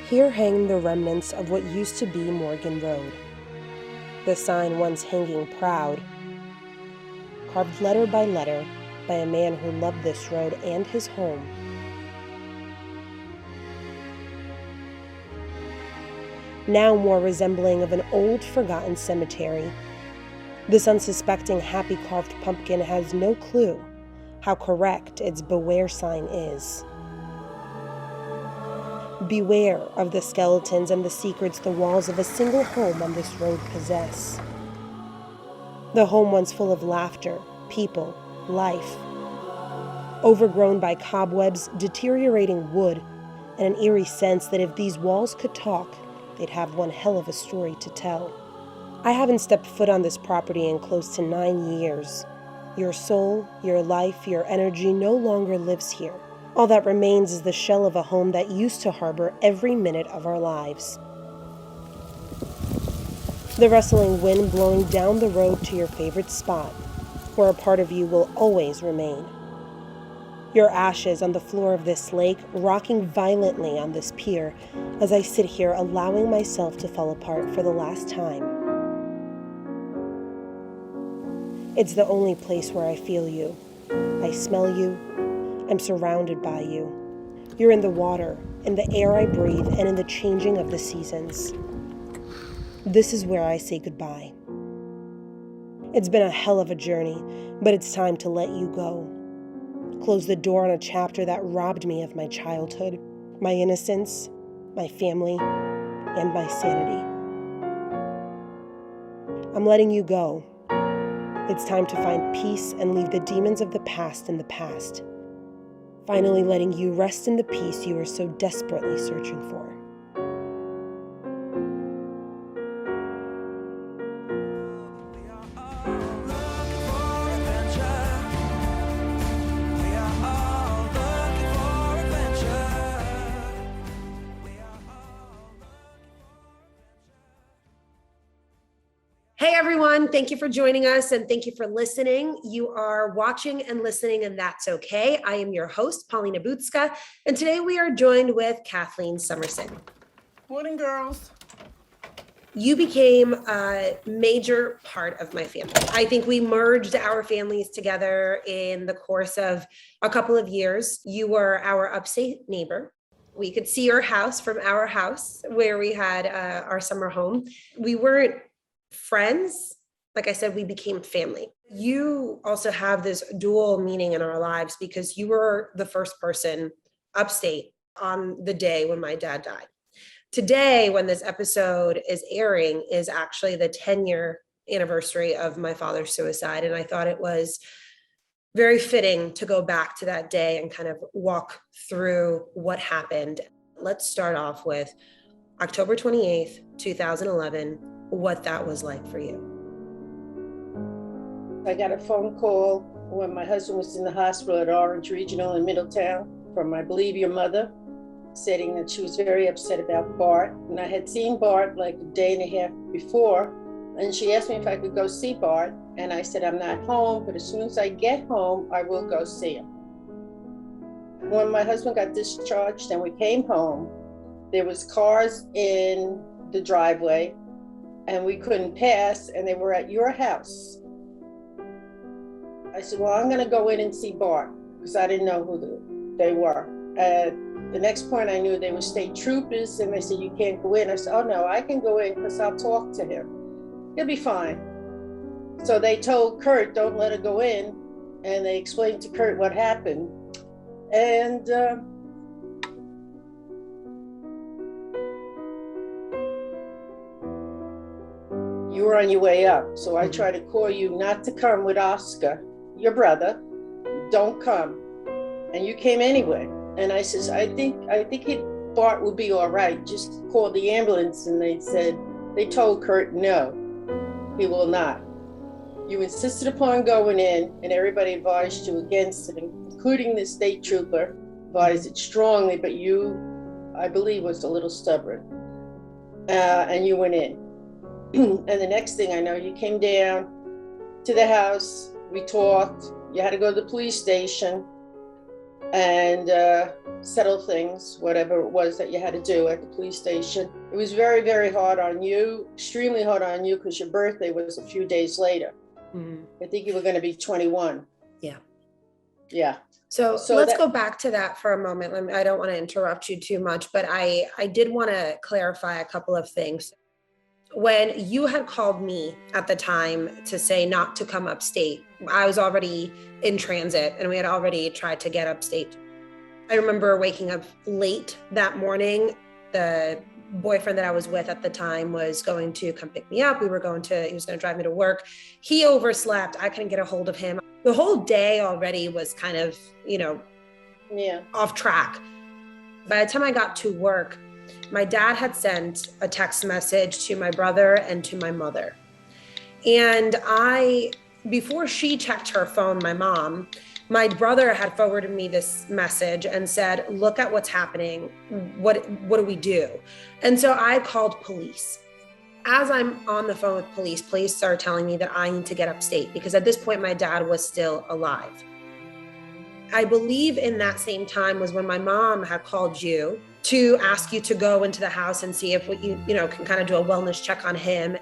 Here hang the remnants of what used to be Morgan Road. The sign once hanging proud, carved letter by letter by a man who loved this road and his home. Now more resembling of an old forgotten cemetery. This unsuspecting happy carved pumpkin has no clue how correct its beware sign is. Beware of the skeletons and the secrets the walls of a single home on this road possess. The home once full of laughter, people, life. Overgrown by cobwebs, deteriorating wood, and an eerie sense that if these walls could talk, they'd have one hell of a story to tell. I haven't stepped foot on this property in close to 9 years. Your soul, your life, your energy no longer lives here. All that remains is the shell of a home that used to harbor every minute of our lives. The rustling wind blowing down the road to your favorite spot, where a part of you will always remain. Your ashes on the floor of this lake, rocking violently on this pier as I sit here allowing myself to fall apart for the last time. It's the only place where I feel you. I smell you. I'm surrounded by you. You're in the water, in the air I breathe, and in the changing of the seasons. This is where I say goodbye. It's been a hell of a journey, but it's time to let you go. Close the door on a chapter that robbed me of my childhood, my innocence, my family, and my sanity. I'm letting you go. It's time to find peace and leave the demons of the past in the past. Finally letting you rest in the peace you are so desperately searching for. Hey everyone, thank you for joining us and thank you for listening. You are watching and listening, and that's okay. I am your host, Bartlomiej Bucki, and today we are joined with Kathleen Summerson. Morning, girls. You became a major part of my family. I think we merged our families together in the course of a couple of years. You were our upstate neighbor. We could see your house from our house where we had our summer home. We weren't friends. Like I said, we became family. You also have this dual meaning in our lives because you were the first person upstate on the day when my dad died. Today, when this episode is airing, is actually the 10-year anniversary of my father's suicide. And I thought it was very fitting to go back to that day and kind of walk through what happened. Let's start off with October 28th, 2011, what that was like for you. I got a phone call when my husband was in the hospital at Orange Regional in Middletown from, I believe, your mother, saying that she was very upset about Bart. And I had seen Bart like a day and a half before, and she asked me if I could go see Bart. And I said, I'm not home, but as soon as I get home, I will go see him. When my husband got discharged and we came home, there was cars in the driveway and we couldn't pass, and they were at your house. I said, well, I'm gonna go in and see Bart, because I didn't know who they were. The next point I knew they were state troopers, and they said, you can't go in. I said, oh no, I can go in because I'll talk to him. He'll be fine. So they told Kurt, don't let her go in. And they explained to Kurt what happened. And you were on your way up. So I tried to call you not to come with Oscar, your brother. Don't come. And you came anyway. And I says, I think Bart will be all right. Just call the ambulance. And they told Kurt, no, he will not. You insisted upon going in, and everybody advised you against it, including the state trooper, advised it strongly, but you, I believe, was a little stubborn. And you went in. And the next thing I know, you came down to the house, we talked, you had to go to the police station. and settle things, whatever it was that you had to do at the police station. It was very, very hard on you, extremely hard on you, because your birthday was a few days later. Mm-hmm. I think you were going to be 21. Yeah. Yeah. So let's go back to that for a moment. I don't want to interrupt you too much, but I did want to clarify a couple of things. When you had called me at the time to say not to come upstate, I was already in transit and we had already tried to get upstate. I remember waking up late that morning. The boyfriend that I was with at the time was going to come pick me up. He was going to drive me to work. He overslept. I couldn't get a hold of him. The whole day already was kind of, off track. By the time I got to work, my dad had sent a text message to my brother and to my mother. And before she checked her phone, my mom, my brother had forwarded me this message and said, look at what's happening. What do we do? And so I called police. As I'm on the phone with police started telling me that I need to get upstate because at this point, my dad was still alive. I believe in that same time was when my mom had called you to ask you to go into the house and see if you can kind of do a wellness check on him.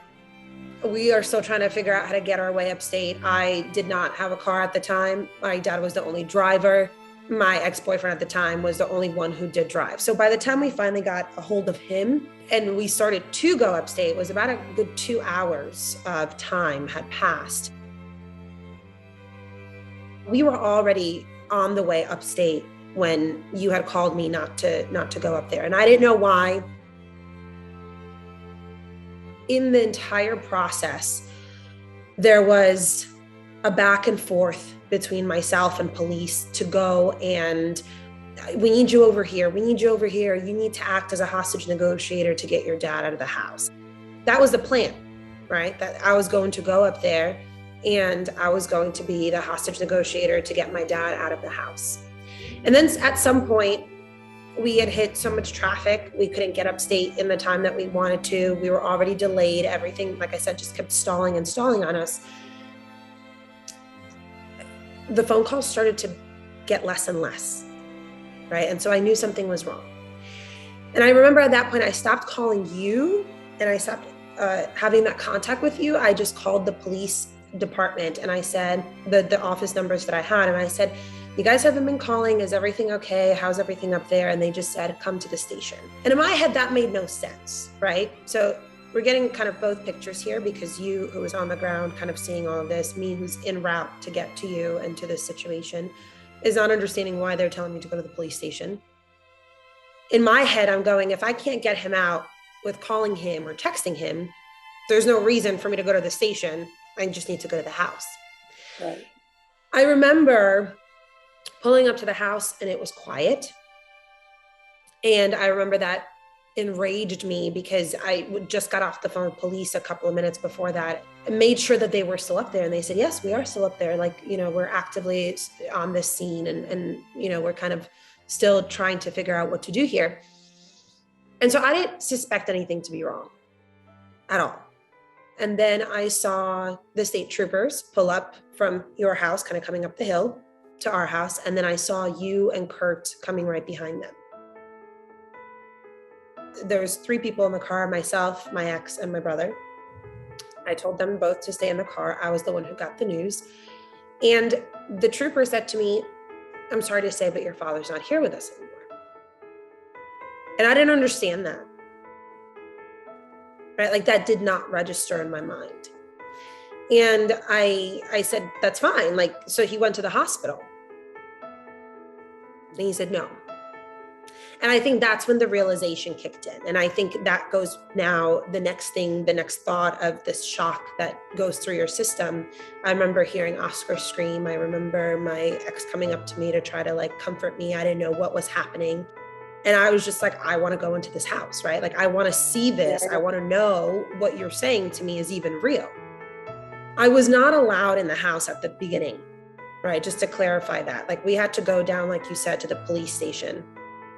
We are still trying to figure out how to get our way upstate. I did not have a car at the time. My dad was the only driver. My ex-boyfriend at the time was the only one who did drive. So by the time we finally got a hold of him and we started to go upstate, it was about a good 2 hours of time had passed. We were already on the way upstate when you had called me not to go up there. And I didn't know why. In the entire process, there was a back and forth between myself and police to go and we need you over here. We need you over here. You need to act as a hostage negotiator to get your dad out of the house. That was the plan, right? That I was going to go up there and I was going to be the hostage negotiator to get my dad out of the house. And then at some point, we had hit so much traffic, we couldn't get upstate in the time that we wanted to. We were already delayed. Everything, like I said, just kept stalling and stalling on us. The phone calls started to get less and less, right? And so I knew something was wrong. And I remember at that point, I stopped calling you and I stopped having that contact with you. I just called the police department and I said, the office numbers that I had, and I said, you guys haven't been calling. Is everything okay? How's everything up there? And they just said, come to the station. And in my head, that made no sense, right? So we're getting kind of both pictures here because you, who was on the ground, kind of seeing all of this, me who's en route to get to you and to this situation, is not understanding why they're telling me to go to the police station. In my head, I'm going, if I can't get him out with calling him or texting him, there's no reason for me to go to the station. I just need to go to the house. Right. I remember pulling up to the house and it was quiet. And I remember that enraged me because I just got off the phone with police a couple of minutes before that and made sure that they were still up there. And they said, yes, we are still up there. Like, we're actively on this scene and we're kind of still trying to figure out what to do here. And so I didn't suspect anything to be wrong at all. And then I saw the state troopers pull up from your house, kind of coming up the hill to our house. And then I saw you and Kurt coming right behind them. There's 3 people in the car, myself, my ex, and my brother. I told them both to stay in the car. I was the one who got the news. And the trooper said to me, I'm sorry to say, but your father's not here with us anymore. And I didn't understand that. Right? Like that did not register in my mind. And I said, that's fine. Like, so he went to the hospital. And he said, no. And I think that's when the realization kicked in. And I think that goes now, the next thought of this shock that goes through your system. I remember hearing Oscar scream. I remember my ex coming up to me to try to comfort me. I didn't know what was happening. And I was just like, I want to go into this house, right? Like, I want to see this. I want to know what you're saying to me is even real. I was not allowed in the house at the beginning, right? Just to clarify that. Like, we had to go down, like you said, to the police station,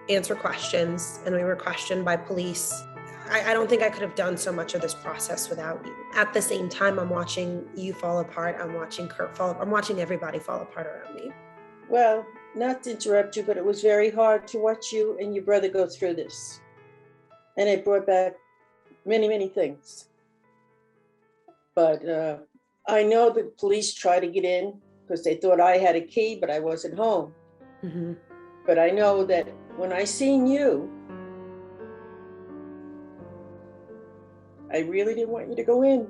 answer questions, and we were questioned by police. I don't think I could have done so much of this process without you. At the same time, I'm watching you fall apart. I'm watching Kurt fall apart. I'm watching everybody fall apart around me. Well, not to interrupt you, but it was very hard to watch you and your brother go through this. And it brought back many, many things. But I know the police tried to get in because they thought I had a key, but I wasn't home. Mm-hmm. But I know that when I seen you, I really didn't want you to go in.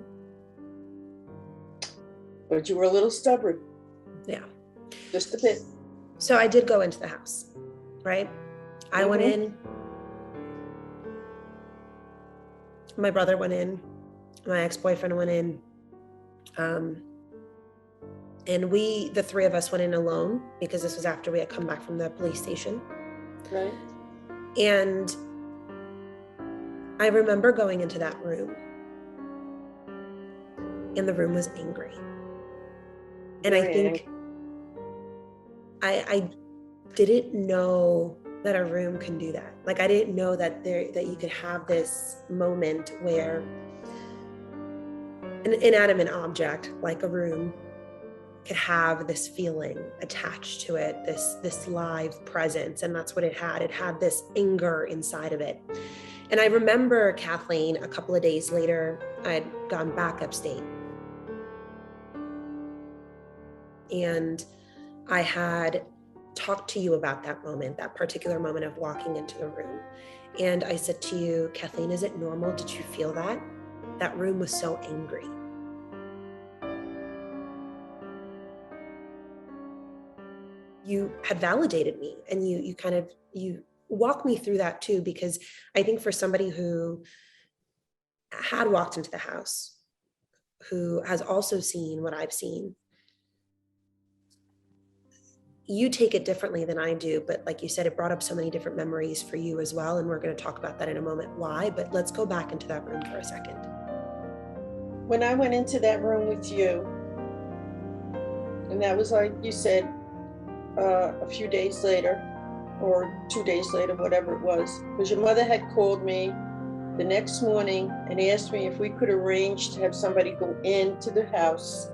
But you were a little stubborn. Yeah. Just a bit. So I did go into the house, right? I went in. My brother went in. My ex-boyfriend went in. And the three of us went in alone because this was after we had come back from the police station. Right. And I remember going into that room and the room was angry. And I think I didn't know that a room can do that. Like I didn't know that you could have this moment where an inanimate object like a room could have this feeling attached to it, this live presence. And that's what it had. It had this anger inside of it. And I remember, Kathleen, a couple of days later, I'd gone back upstate. And I had talked to you about that moment, that particular moment of walking into the room. And I said to you, Kathleen, is it normal? Did you feel that? That room was so angry. You had validated me, and you walked me through that too, because I think for somebody who had walked into the house, who has also seen what I've seen, you take it differently than I do. But like you said, it brought up so many different memories for you as well. And we're going to talk about that in a moment, why, but let's go back into that room for a second. When I went into that room with you, and that was like you said, a few days later, or 2 days later, whatever it was, because your mother had called me the next morning and asked me if we could arrange to have somebody go into the house,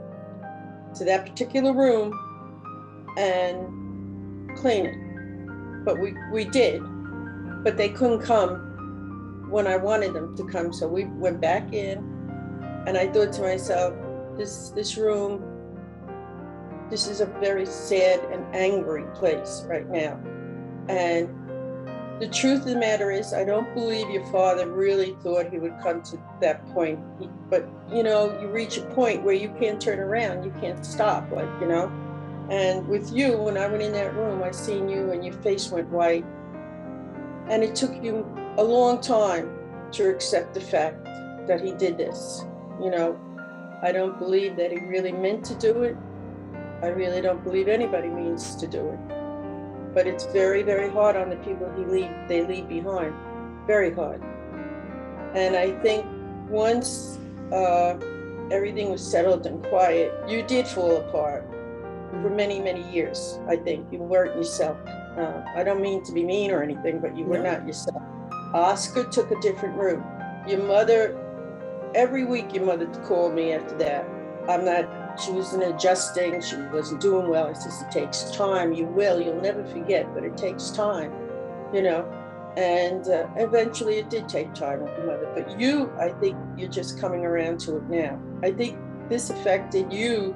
to that particular room, and clean it. But we did, but they couldn't come when I wanted them to come. So we went back in, and I thought to myself, this room, this is a very sad and angry place right now. And the truth of the matter is, I don't believe your father really thought he would come to that point. But, you know, you reach a point where you can't turn around, you can't stop, like, you know. And with you, when I went in that room, I seen you and your face went white. And it took you a long time to accept the fact that he did this. You know, I don't believe that he really meant to do it. I really don't believe anybody means to do it. But it's very, very hard on the people they leave behind. Very hard. And I think once everything was settled and quiet, you did fall apart for many, many years. I think you weren't yourself. I don't mean to be mean or anything, but you were not yourself. Oscar took a different route. Your mother, every week your mother called me after that. She wasn't adjusting, she wasn't doing well. I says, it takes time, you'll never forget, but it takes time, you know. And eventually it did take time with your mother. But you, I think you're just coming around to it now. I think this affected you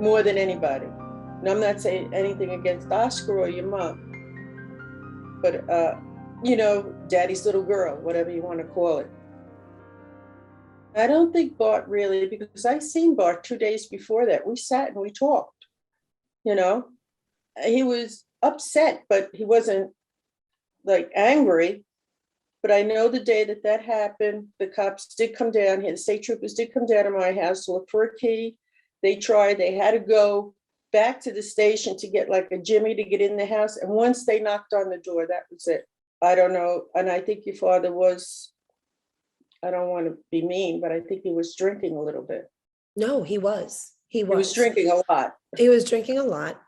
more than anybody. And I'm not saying anything against Oscar or your mom, but you know, daddy's little girl, whatever you want to call it. I don't think Bart really, because I seen Bart 2 days before that. We sat and we talked, you know. He was upset, but he wasn't like angry. But I know the day that happened, the cops did come down here, the state troopers did come down to my house to look for a key. They had to go back to the station to get like a jimmy to get in the house. And once they knocked on the door, that was it. I don't know. And I think your father was, I don't want to be mean, but I think he was drinking a little bit. No, he was. He was drinking a lot. He was drinking a lot.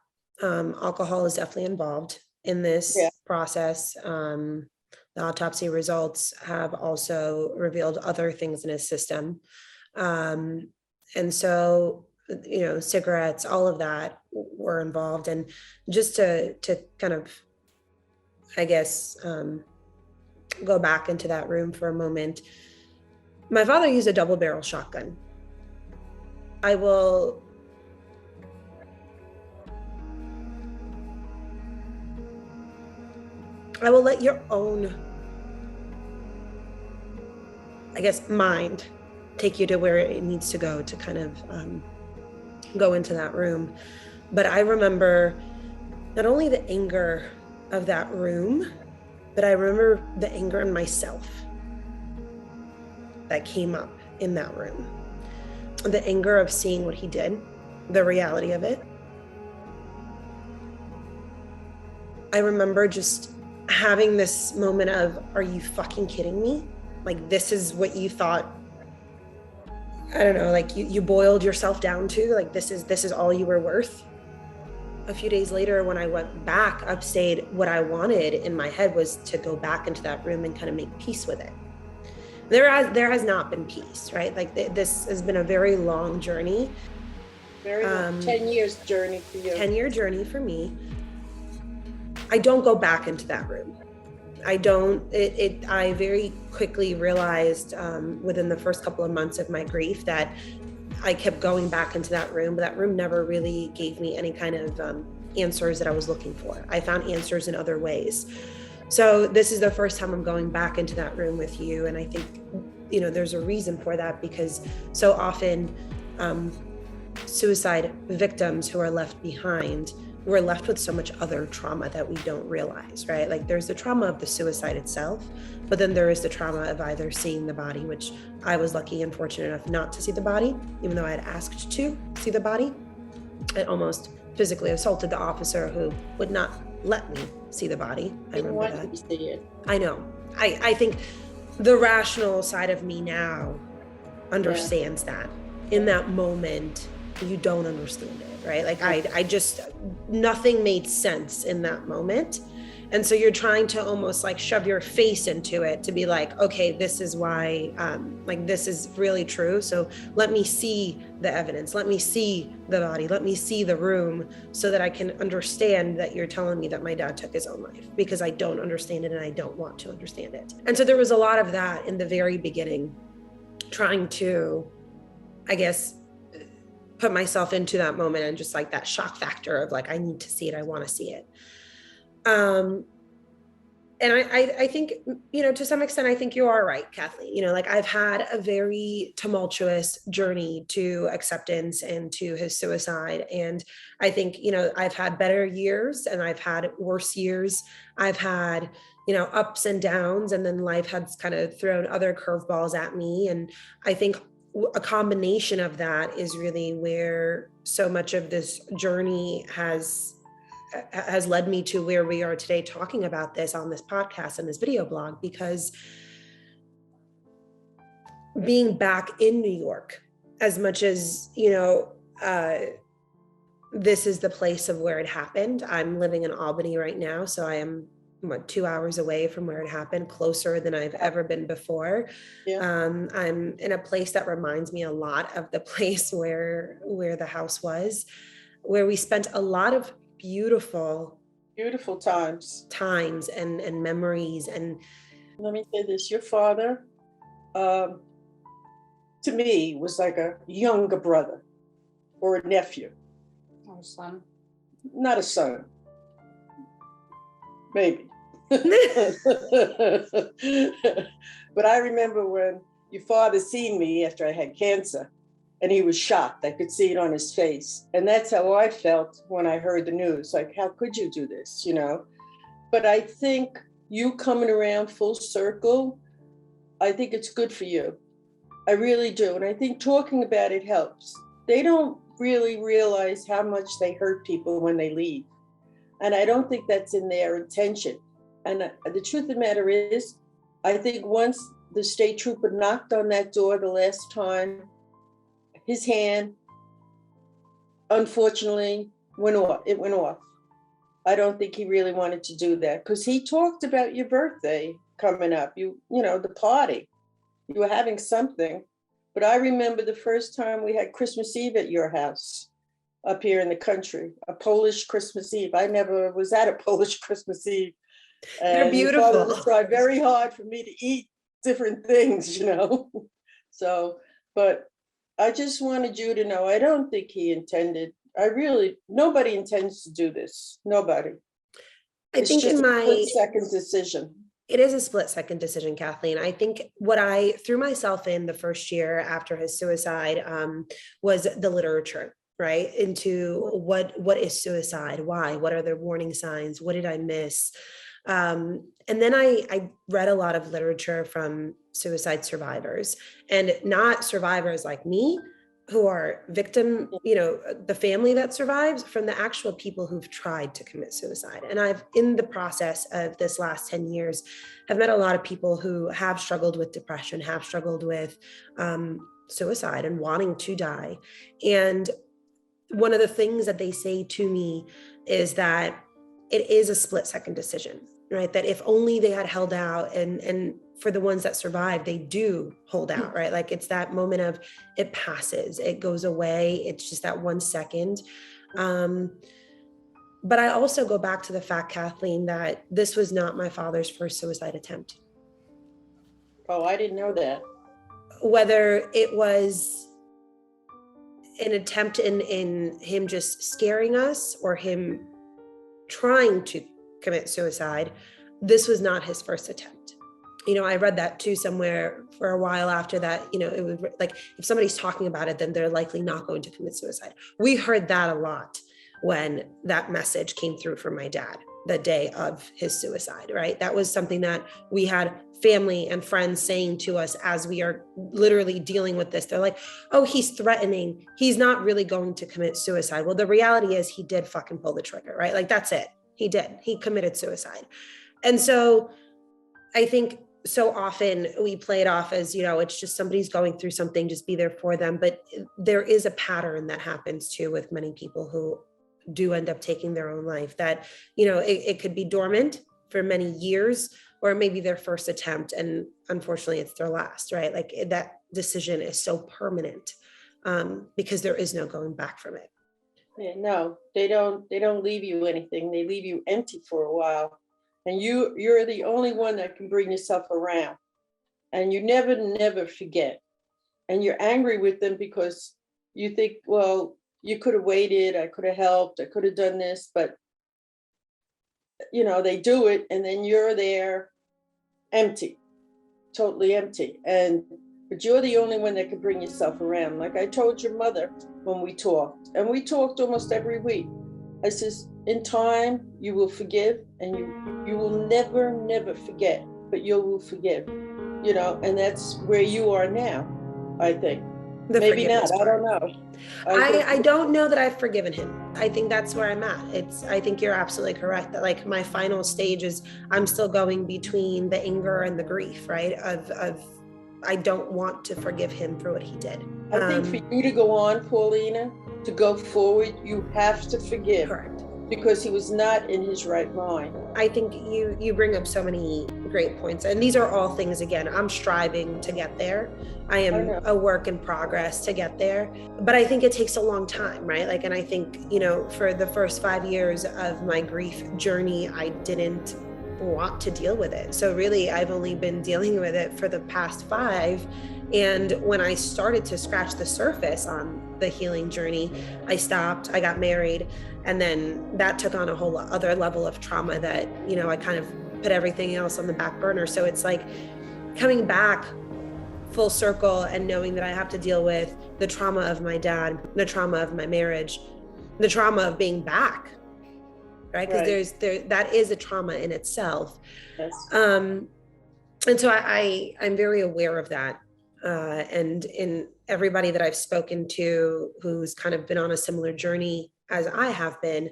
Alcohol is definitely involved in this process. The autopsy results have also revealed other things in his system. And so, you know, cigarettes, all of that were involved. And just to kind of, I guess, go back into that room for a moment. My father used a double barrel shotgun. I will let your own, I guess, mind take you to where it needs to go to kind of go into that room. But I remember not only the anger of that room, but I remember the anger in myself that came up in that room. The anger of seeing what he did, the reality of it. I remember just having this moment of, are you fucking kidding me? Like, this is what you thought, I don't know, like you boiled yourself down to, like, this is all you were worth. A few days later, when I went back upstate, what I wanted in my head was to go back into that room and kind of make peace with it. There has not been peace, right? Like this has been a very long journey. Very long, 10 years journey for you. 10-year journey for me. I don't go back into that room. I very quickly realized within the first couple of months of my grief that I kept going back into that room, but that room never really gave me any kind of answers that I was looking for. I found answers in other ways. So this is the first time I'm going back into that room with you. And I think, there's a reason for that, because so often suicide victims who are left behind, we're left with so much other trauma that we don't realize, right? Like there's the trauma of the suicide itself, but then there is the trauma of either seeing the body, which I was lucky and fortunate enough not to see the body, even though I had asked to see the body. I almost physically assaulted the officer who would not let me see the body. I remember that. To see it. I know. I think the rational side of me now understands that. In that moment, you don't understand it, right? Like I just, nothing made sense in that moment. And so you're trying to almost like shove your face into it to be like, okay, this is why, like this is really true. So let me see the evidence. Let me see the body. Let me see the room so that I can understand that you're telling me that my dad took his own life, because I don't understand it and I don't want to understand it. And so there was a lot of that in the very beginning, trying to, I guess, put myself into that moment and just like that shock factor of like, I need to see it. I want to see it. And I think, to some extent, I think you are right, Kathleen. Like I've had a very tumultuous journey to acceptance and to his suicide. And I think, I've had better years and I've had worse years. I've had, ups and downs, and then life has kind of thrown other curveballs at me. And I think a combination of that is really where so much of this journey has led me to where we are today, talking about this on this podcast and this video blog, because being back in New York, as much as, this is the place of where it happened. I'm living in Albany right now. So I am 2 hours away from where it happened, closer than I've ever been before. Yeah. I'm in a place that reminds me a lot of the place where the house was, where we spent a lot of beautiful times and memories. And let me say this, your father, to me, was like a younger brother or a nephew. Or a son. Not a son. Maybe. But I remember when your father seen me after I had cancer, and he was shocked. I could see it on his face. And that's how I felt when I heard the news. Like, how could you do this, But I think you coming around full circle, I think it's good for you. I really do. And I think talking about it helps. They don't really realize how much they hurt people when they leave. And I don't think that's in their intention. And the truth of the matter is, I think once the state trooper knocked on that door the last time, his hand, unfortunately, went off. It went off. I don't think he really wanted to do that, because he talked about your birthday coming up, the party. You were having something. But I remember the first time we had Christmas Eve at your house. up here in the country, a Polish Christmas Eve. I never was at a Polish Christmas Eve. They're And my father beautiful. tried very hard for me to eat different things, you know. So, but I just wanted you to know, I don't think he intended, nobody intends to do this. Nobody. I It's think just in a my, split-second decision. it is a split-second decision, Kathleen. I think what I threw myself in the first year after his suicide was the literature, right? Into what is suicide? Why? What are the warning signs? What did I miss? And then I read a lot of literature from suicide survivors, and not survivors like me who are victim, the family that survives, from the actual people who've tried to commit suicide. And I've, in the process of this last 10 years, have met a lot of people who have struggled with depression, have struggled with suicide and wanting to die. And one of the things that they say to me is that it is a split-second decision, right? That if only they had held out, and for the ones that survive, they do hold out, right? Like it's that moment of it passes, it goes away. It's just that 1 second. But I also go back to the fact, Kathleen, that this was not my father's first suicide attempt. Oh, I didn't know that. Whether it was an attempt in him just scaring us or him trying to commit suicide, this was not his first attempt. I read that too somewhere for a while after that, it was like, if somebody's talking about it, then they're likely not going to commit suicide. We heard that a lot when that message came through from my dad the day of his suicide, right? That was something that we had family and friends saying to us as we are literally dealing with this. They're like, oh, he's threatening. He's not really going to commit suicide. Well, the reality is he did fucking pull the trigger, right? Like that's it. He did. He committed suicide. And so I think so often we play it off as, it's just somebody's going through something, just be there for them. But there is a pattern that happens too with many people who do end up taking their own life, that, it could be dormant for many years, or maybe their first attempt, and unfortunately it's their last, right? Like that decision is so permanent because there is no going back from it. Yeah, no, they don't leave you anything. They leave you empty for a while. And you're the only one that can bring yourself around. And you never forget. And you're angry with them because you think, well, you could have waited, I could have helped, I could have done this, but they do it, and then you're there empty, totally empty. But you're the only one that can bring yourself around. Like I told your mother when we talked, and we talked almost every week. I says, in time, you will forgive, and you will never forget, but you will forgive, and that's where you are now, I think. Maybe not, I don't know. I don't know that I've forgiven him. I think that's where I'm at. I think you're absolutely correct that like my final stage is I'm still going between the anger and the grief, right? Of I don't want to forgive him for what he did. I think for you to go on, Paulina, to go forward, you have to forgive. Correct. Because he was not in his right mind. I think you bring up so many great points. And these are all things, again, I'm striving to get there. I am a work in progress to get there. But I think it takes a long time, right? Like, and I think, for the first 5 years of my grief journey, I didn't want to deal with it. So really, I've only been dealing with it for the past 5. And when I started to scratch the surface on the healing journey, I stopped, I got married, and then that took on a whole other level of trauma that, I kind of put everything else on the back burner. So it's like coming back full circle and knowing that I have to deal with the trauma of my dad, the trauma of my marriage, the trauma of being back, right? Because that is a trauma in itself. Yes. And so I'm very aware of that. And in everybody that I've spoken to who's kind of been on a similar journey as I have been,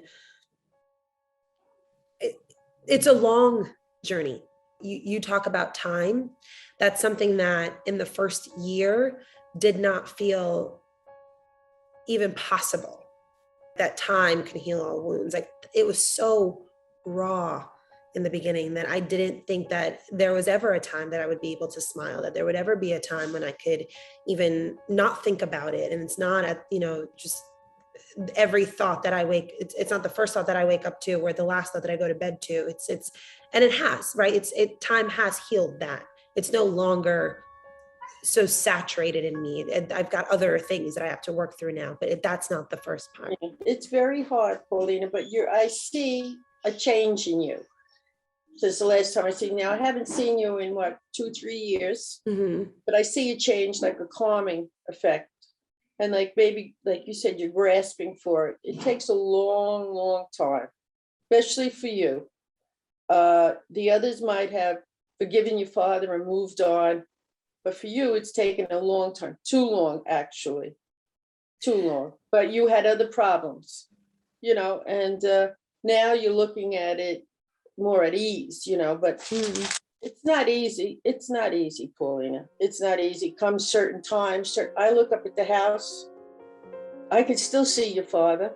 it's a long journey. You talk about time. That's something that in the first year did not feel even possible. That time can heal all wounds. Like it was so raw in the beginning that I didn't think that there was ever a time that I would be able to smile, that there would ever be a time when I could even not think about it. And it's not just every thought that I wake, it's not the first thought that I wake up to or the last thought that I go to bed to. And it has, right? Time has healed that. It's no longer so saturated in me. And I've got other things that I have to work through now, but that's not the first part. It's very hard, Paulina, but I see a change in you since the last time I see you. Now, I haven't seen you in 2-3 years, but I see a change, like a calming effect. And like maybe, like you said, you're grasping for it. It takes a long, long time, especially for you. The others might have forgiven your father and moved on. But for you, it's taken a long time, too long, actually, too long. But you had other problems, and now you're looking at it more at ease, but it's not easy. It's not easy, Paulina. It's not easy. Come certain times, I look up at the house. I can still see your father.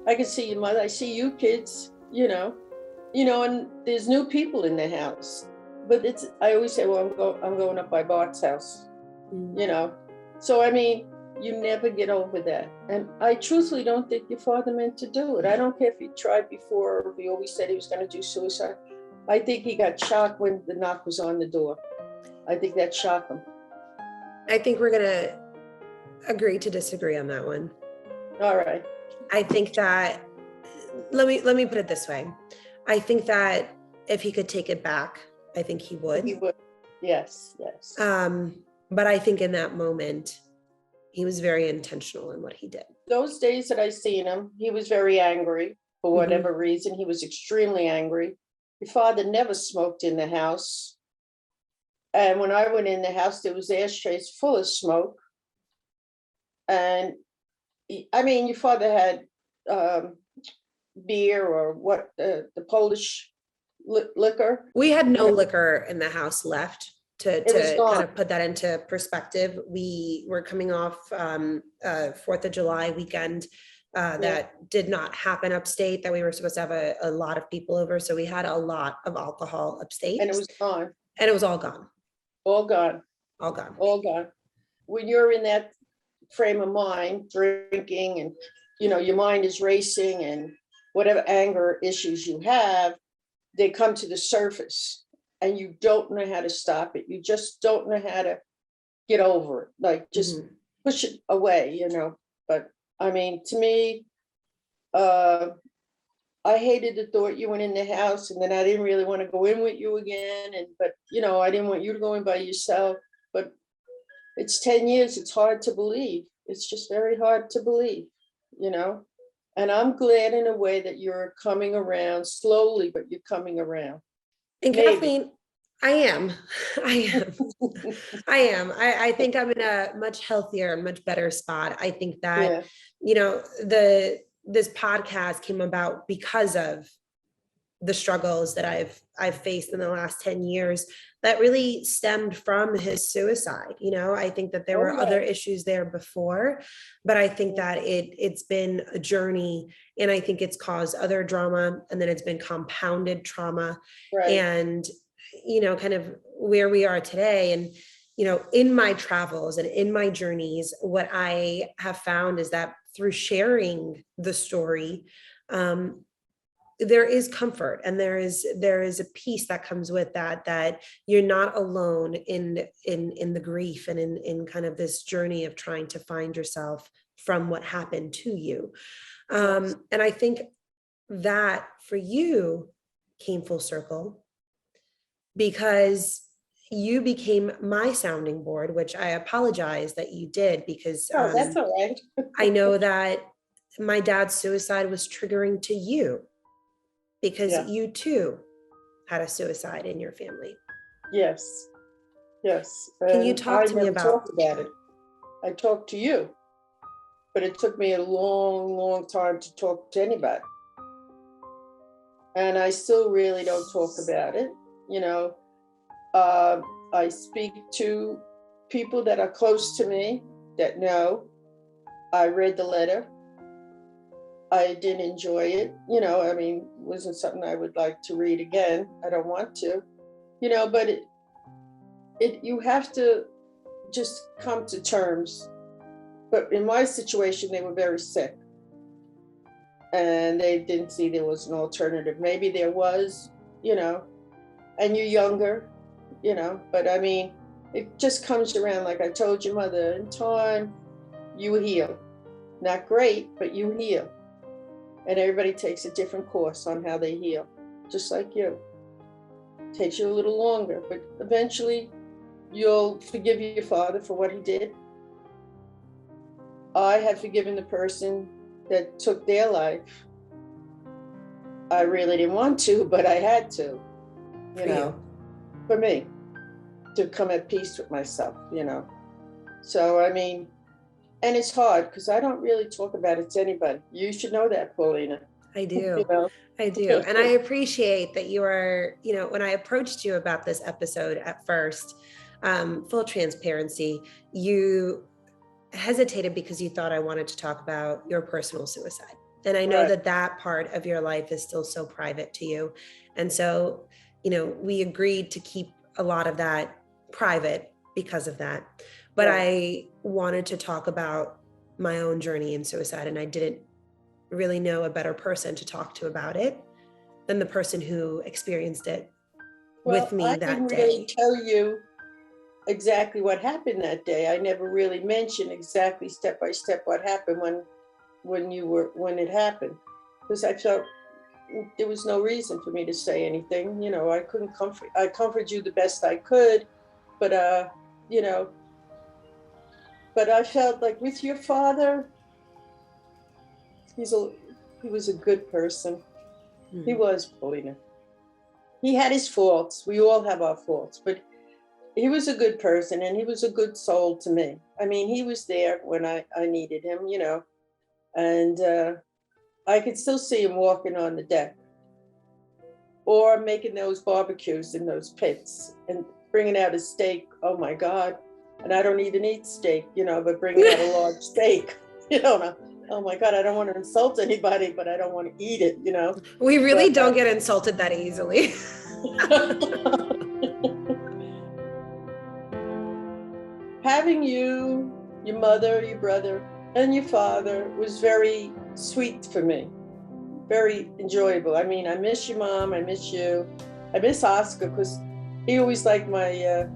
I can see your mother. I see you kids, and there's new people in the house. But I always say, well, I'm going up by Bart's house, So, I mean, you never get over that. And I truthfully don't think your father meant to do it. I don't care if he tried before or if he always said he was going to do suicide. I think he got shocked when the knock was on the door. I think that shocked him. I think we're going to agree to disagree on that one. All right. I think that, let me put it this way. I think that if he could take it back, I think he would. He would. Yes. But I think in that moment, he was very intentional in what he did. Those days that I seen him, he was very angry for whatever reason. He was extremely angry. Your father never smoked in the house. And when I went in the house, there was ashtrays full of smoke. And I mean, your father had beer or the Polish liquor. We had no liquor in the house left. To kind of put that into perspective, we were coming off 4th of July weekend that did not happen upstate, that we were supposed to have a lot of people over. So we had a lot of alcohol upstate. And it was gone. And it was all gone. All gone. All gone. All gone. When you're in that frame of mind, drinking and, your mind is racing and whatever anger issues you have, they come to the surface and you don't know how to stop it. You just don't know how to get over it. Like just push it away, But I mean, to me, I hated the thought you went in the house and then I didn't really want to go in with you again. But I didn't want you to go in by yourself. But it's 10 years. It's hard to believe. It's just very hard to believe, And I'm glad in a way that you're coming around slowly, but you're coming around. And Kathleen, I am. I think I'm in a much healthier and much better spot. I think that, this podcast came about because of the struggles that I've faced in the last 10 years that really stemmed from his suicide. I think that there were other issues there before, but I think that it's been a journey, and I think it's caused other drama, and then it's been compounded trauma. Right. And, kind of where we are today. And, in my travels and in my journeys, what I have found is that through sharing the story, there is comfort, and there is a peace that comes with that you're not alone in the grief and in kind of this journey of trying to find yourself from what happened to you. And I think that for you came full circle because you became my sounding board, which I apologize that you did, because that's all right. I know that my dad's suicide was triggering to you, because you too had a suicide in your family. Yes. Can you talk to me about it? I talked to you, but it took me a long, long time to talk to anybody. And I still really don't talk about it. I speak to people that are close to me that know. I read the letter. I didn't enjoy it, wasn't something I would like to read again. I don't want to, but you have to just come to terms. But in my situation, they were very sick. and they didn't see there was an alternative. Maybe there was, and you're younger, but I mean, it just comes around. Like I told your mother, in time, you heal. Not great, but you heal. And everybody takes a different course on how they heal, just like you. It takes you a little longer, but eventually you'll forgive your father for what he did. I have forgiven the person that took their life. I really didn't want to, but I had to, for me, to come at peace with myself, So, I mean, and it's hard because I don't really talk about it to anybody. You should know that, Paulina. I do. I do. And I appreciate that you are, when I approached you about this episode at first, full transparency, you hesitated because you thought I wanted to talk about your personal suicide. And I know that part of your life is still so private to you. And so, we agreed to keep a lot of that private because of that. But I wanted to talk about my own journey in suicide, and I didn't really know a better person to talk to about it than the person who experienced it with me that day. I didn't really tell you exactly what happened that day. I never really mentioned exactly step by step what happened when it happened, because I felt there was no reason for me to say anything. I couldn't comfort you the best I could, but but I felt like with your father, he was a good person. Mm-hmm. He was, Paulina. He had his faults. We all have our faults, but he was a good person, and he was a good soul to me. I mean, he was there when I needed him, and I could still see him walking on the deck or making those barbecues in those pits and bringing out a steak. Oh my God. And I don't even eat steak, but bringing out a large steak, oh my God, I don't want to insult anybody, but I don't want to eat it, We really don't get insulted that easily. Having you, your mother, your brother, and your father was very sweet for me, very enjoyable. I mean, I miss your mom, I miss you. I miss Oscar because he always liked my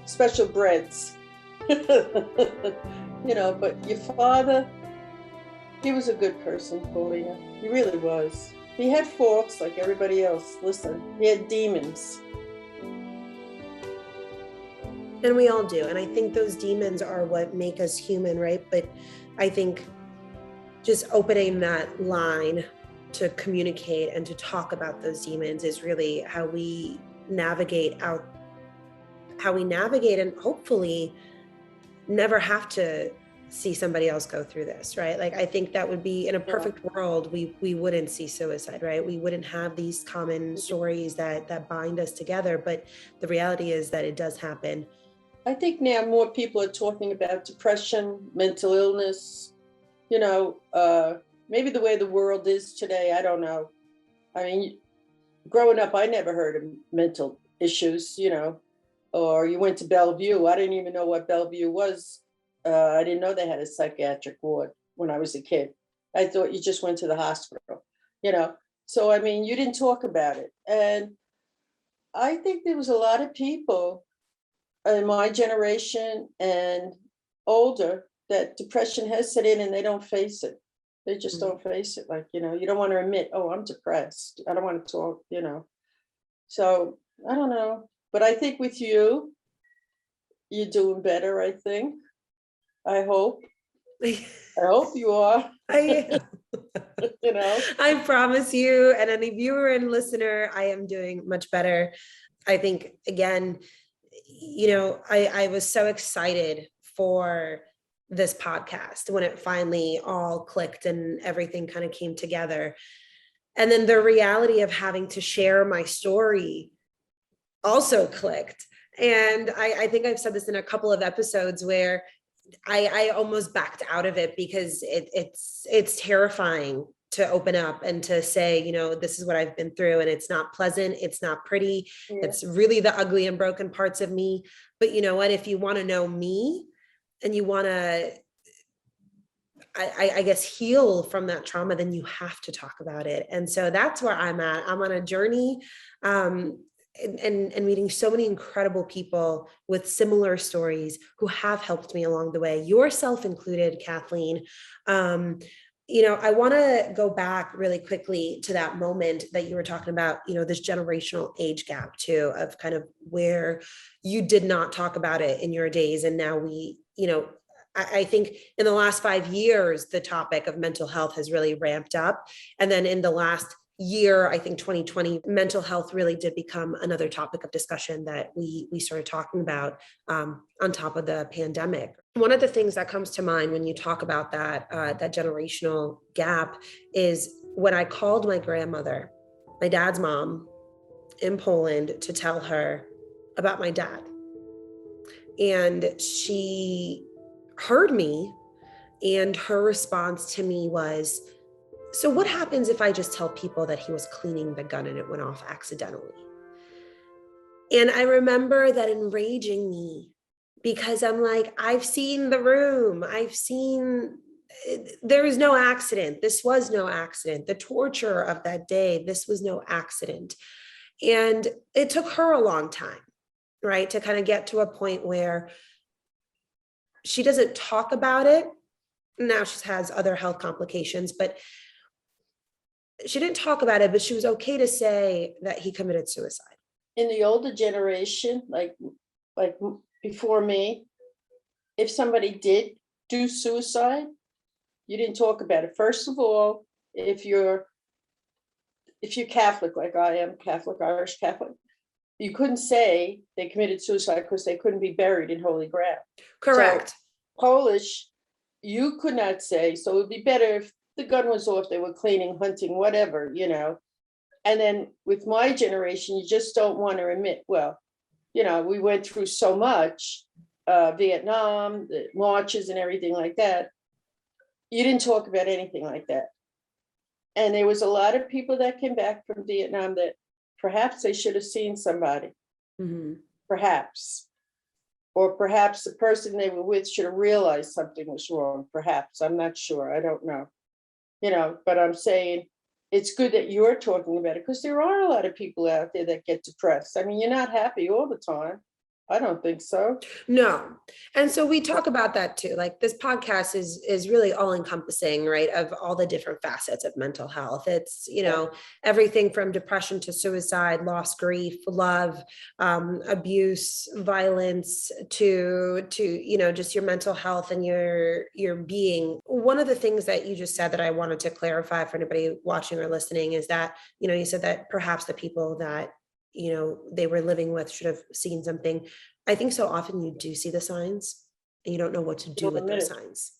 special breads, but your father, he was a good person, Paulina. He really was. He had faults like everybody else. Listen, he had demons. And we all do. And I think those demons are what make us human, right? But I think just opening that line to communicate and to talk about those demons is really how we navigate and hopefully never have to see somebody else go through this, right? Like, I think that would be, in a perfect world, we wouldn't see suicide, right? We wouldn't have these common stories that bind us together. But the reality is that it does happen. I think now more people are talking about depression, mental illness, maybe the way the world is today, I don't know. I mean, growing up, I never heard of mental issues, or you went to Bellevue. I didn't even know what Bellevue was. I didn't know they had a psychiatric ward when I was a kid. I thought you just went to the hospital, So, I mean, you didn't talk about it. And I think there was a lot of people in my generation and older that depression has set in and they don't face it. They just don't face it. Like, you don't want to admit, oh, I'm depressed. I don't want to talk, So I don't know. But I think with you, you're doing better, I think. I hope. I hope you are. I am. I promise you and any viewer and listener, I am doing much better. I think, again, I was so excited for this podcast when it finally all clicked and everything kind of came together. And then the reality of having to share my story also clicked. And I think I've said this in a couple of episodes where I almost backed out of it because it's terrifying to open up and to say, this is what I've been through, and it's not pleasant. It's not pretty. Yeah. It's really the ugly and broken parts of me. But you know what, if you want to know me and you want to I guess, heal from that trauma, then you have to talk about it. And so that's where I'm at. I'm on a journey, and meeting so many incredible people with similar stories who have helped me along the way, yourself included, Kathleen. I want to go back really quickly to that moment that you were talking about, this generational age gap too, of kind of where you did not talk about it in your days. And now I think in the last 5 years, the topic of mental health has really ramped up. And then in the last year, I think 2020, mental health really did become another topic of discussion that we started talking about on top of the pandemic. One of the things that comes to mind when you talk about that generational gap is when I called my grandmother, my dad's mom, in Poland to tell her about my dad. And she heard me, and her response to me was, "So what happens if I just tell people that he was cleaning the gun and it went off accidentally?" And I remember that enraging me, because I'm like, I've seen the room. There was no accident. This was no accident. The torture of that day, this was no accident. And it took her a long time, right, to kind of get to a point where she doesn't talk about it. Now she has other health complications, but she didn't talk about it, but she was okay to say that he committed suicide. In the older generation, like before me, if somebody did do suicide, you didn't talk about it. First of all, if you're Catholic, like I am, Catholic, Irish Catholic, you couldn't say they committed suicide because they couldn't be buried in holy ground. Correct. So, Polish, you could not say. So it would be better if the gun was off, they were cleaning, hunting, whatever, And then with my generation, you just don't want to admit, well, we went through so much, Vietnam, the marches and everything like that. You didn't talk about anything like that. And there was a lot of people that came back from Vietnam that perhaps they should have seen somebody, perhaps. Or perhaps the person they were with should have realized something was wrong. Perhaps, I'm not sure. I don't know. But I'm saying it's good that you're talking about it, because there are a lot of people out there that get depressed. I mean, you're not happy all the time. I don't think so. No. And so we talk about that too. Like, this podcast is really all encompassing, right, of all the different facets of mental health. It's, everything from depression to suicide, loss, grief, love, abuse, violence, to just your mental health and your being. One of the things that you just said that I wanted to clarify for anybody watching or listening is that, you said that perhaps the people that they were living with should have seen something. I think so often you do see the signs and you don't know what to do with those signs.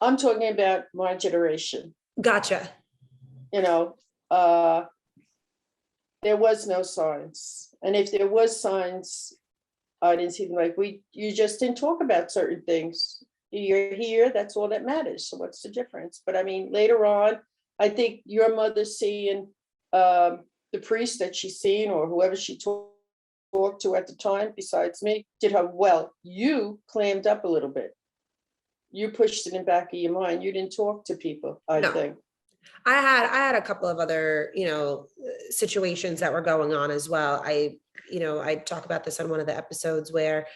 I'm talking about my generation. Gotcha. There was no signs. And if there was signs, I didn't see them. You just didn't talk about certain things. You're here, that's all that matters. So what's the difference? But I mean, later on, I think your mother's seeing the priest that she's seen, or whoever she talked to at the time, besides me, did her well. You clammed up a little bit. You pushed it in the back of your mind. You didn't talk to people, I think. I had a couple of other, situations that were going on as well. I talk about this on one of the episodes where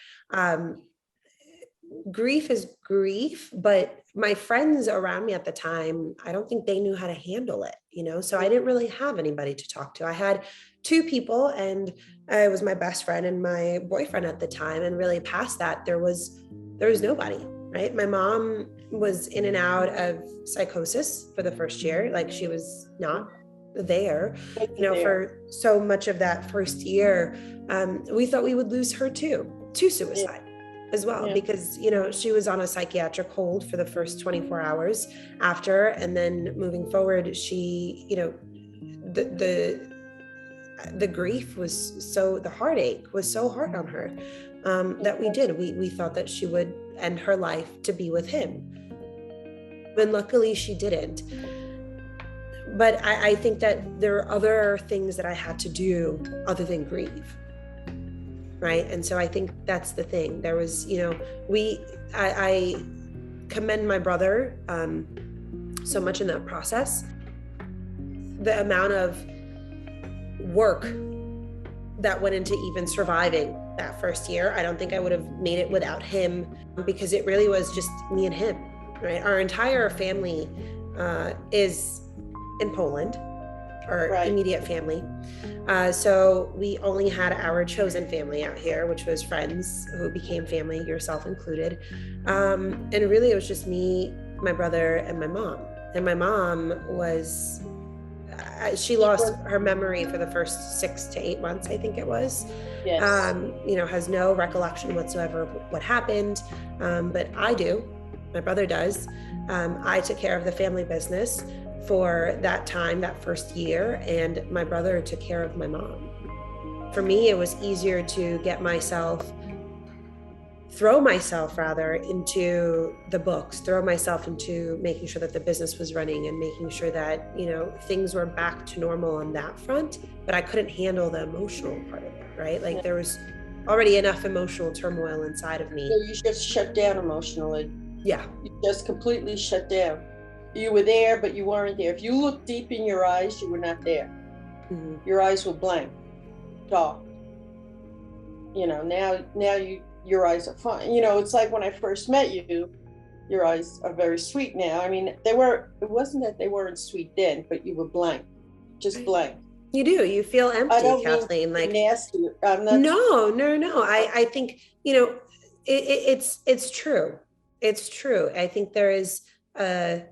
grief is grief, but my friends around me at the time, I don't think they knew how to handle it, so I didn't really have anybody to talk to. I had two people, and it was my best friend and my boyfriend at the time. And really past that, there was nobody, right? My mom was in and out of psychosis for the first year. Like, she was not there, for so much of that first year. We thought we would lose her to suicide. As well, because she was on a psychiatric hold for the first 24 hours after, and then moving forward, she, the grief was the heartache was so hard on her that we thought that she would end her life to be with him, and luckily she didn't. But I think that there are other things that I had to do other than grieve. Right. And so I think that's the thing. There was, I commend my brother so much in that process. The amount of work that went into even surviving that first year, I don't think I would have made it without him, because it really was just me and him, right? Our entire family is in Poland, our immediate family. So we only had our chosen family out here, which was friends who became family, yourself included. And really it was just me, my brother, and my mom. And my mom was, she lost her memory for the first 6 to 8 months, I think it was. Yes. Has no recollection whatsoever of what happened. But I do, my brother does. I took care of the family business for that time, that first year, and my brother took care of my mom. For me, it was easier to throw myself into the books, throw myself into making sure that the business was running and making sure that, things were back to normal on that front, but I couldn't handle the emotional part of it, right? Like there was already enough emotional turmoil inside of me. So you just shut down emotionally. Yeah. You just completely shut down. You were there, but you weren't there. If you look deep in your eyes, you were not there. Mm-hmm. Your eyes were blank, dark. Now your eyes are fine. It's like when I first met you, your eyes are very sweet now. I mean, it wasn't that they weren't sweet then, but you were blank, just blank. You do. You feel empty, I don't Kathleen. Mean nasty. I'm not. No. I think, it's true. It's true. I think there is a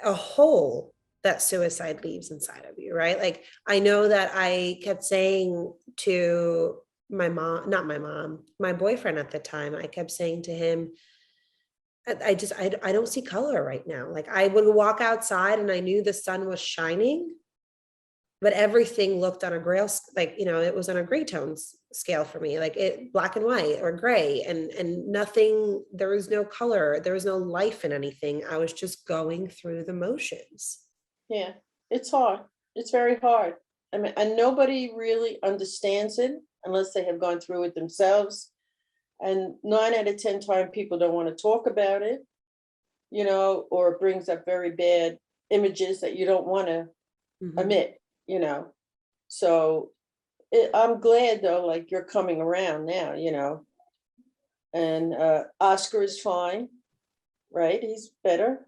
hole that suicide leaves inside of you, right? Like, I know that I kept saying to my mom, not my mom, my boyfriend at the time, I kept saying to him, I don't see color right now. Like, I would walk outside and I knew the sun was shining, but everything looked on a gray, like, it was on a gray tones scale for me, like it black and white or gray, and nothing, there was no color, there was no life in anything. I was just going through the motions. Yeah, it's hard. It's very hard. I mean, and nobody really understands it unless they have gone through it themselves. And 9 out of 10 times people don't want to talk about it, or it brings up very bad images that you don't want to admit, So I'm glad though, like you're coming around now, and Oscar is fine, right? He's better.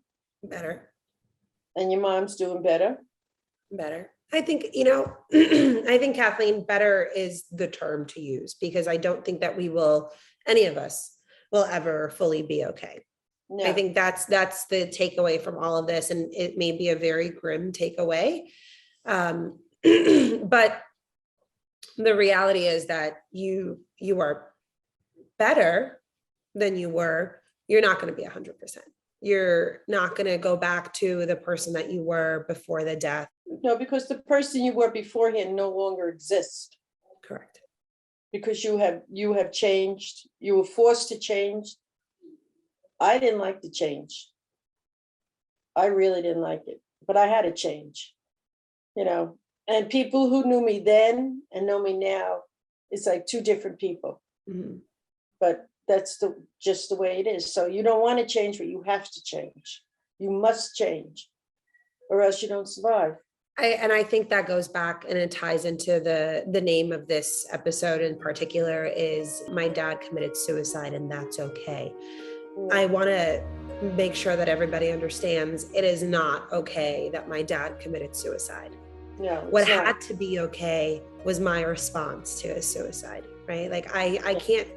And your mom's doing better. I think, I think, Kathleen, better is the term to use, because I don't think that any of us will ever fully be okay. No. I think that's the takeaway from all of this. And it may be a very grim takeaway. But the reality is that you are better than you were. You're not going to be 100%. You're not going to go back to the person that you were before the death. No, because the person you were beforehand no longer exists. Correct. Because you have changed. You were forced to change. I didn't like the change. I really didn't like it, but I had to change, and people who knew me then and know me now, it's like two different people. Mm-hmm. But that's just the way it is. So you don't want to change, but you have to change. You must change, or else you don't survive. I think that goes back and it ties into the name of this episode in particular is My Dad Committed Suicide and That's Okay. Mm. I want to make sure that everybody understands it is not okay that my dad committed suicide. No, what had to be okay was my response to his suicide, right? Like I can't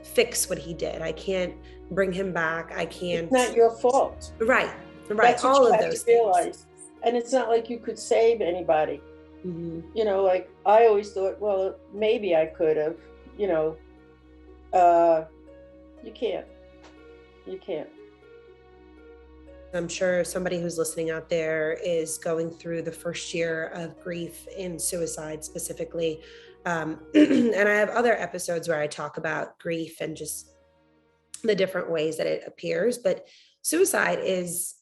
fix what he did. I can't bring him back. I can't. It's not your fault. Right. That's what all you of have those to realize. And it's not like you could save anybody. Mm-hmm. Like I always thought, well, maybe I could have, you can't. You can't. I'm sure somebody who's listening out there is going through the first year of grief in suicide specifically. And I have other episodes where I talk about grief and just the different ways that it appears, but suicide is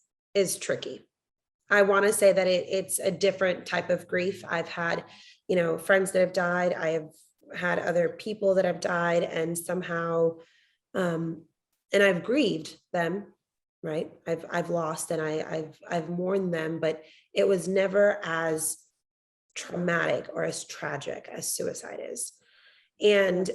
tricky. I want to say that it's a different type of grief. I've had, friends that have died. I have had other people that have died, and somehow, and I've grieved them, right? I've lost and I've mourned them, but it was never as traumatic or as tragic as suicide is. And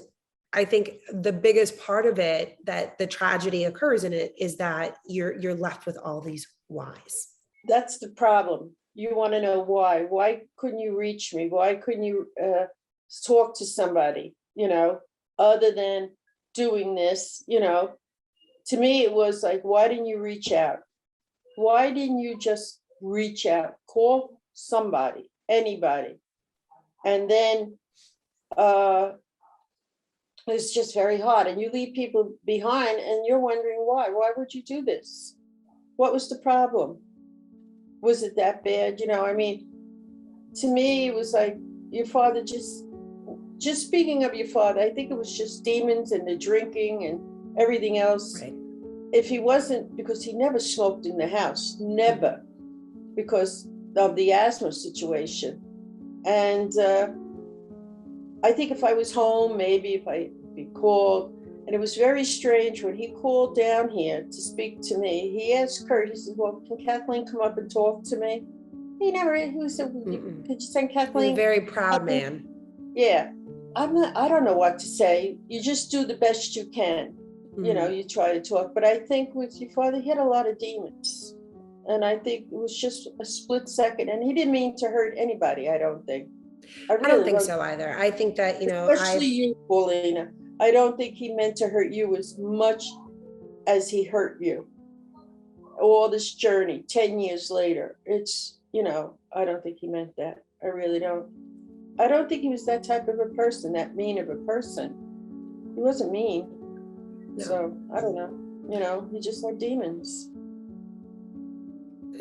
I think the biggest part of it, that the tragedy occurs in it, is that you're left with all these whys. That's the problem. You want to know why. Why couldn't you reach me? Why couldn't you talk to somebody, other than doing this? To me, it was like, why didn't you reach out? Why didn't you just reach out? Call somebody, anybody. And then it's just very hard. And you leave people behind and you're wondering why. Why would you do this? What was the problem? Was it that bad? To me, it was like your father just speaking of your father, I think it was just demons and the drinking and everything else. Right. If he wasn't, because he never smoked in the house, never, because of the asthma situation. And I think if I was home, maybe if he called, and it was very strange when he called down here to speak to me. He asked Kurt, he said, well, can Kathleen come up and talk to me? He said, could you send Kathleen? He's a very proud man. Yeah. I don't know what to say. You just do the best you can. You try to talk. But I think with your father, he had a lot of demons. And I think it was just a split second. And he didn't mean to hurt anybody, I don't think. I don't think so either. I think that, especially you, Paulina. I don't think he meant to hurt you as much as he hurt you. All this journey, 10 years later, it's, I don't think he meant that. I really don't. I don't think he was that type of a person, that mean of a person. He wasn't mean. No. So I don't know. He just had demons.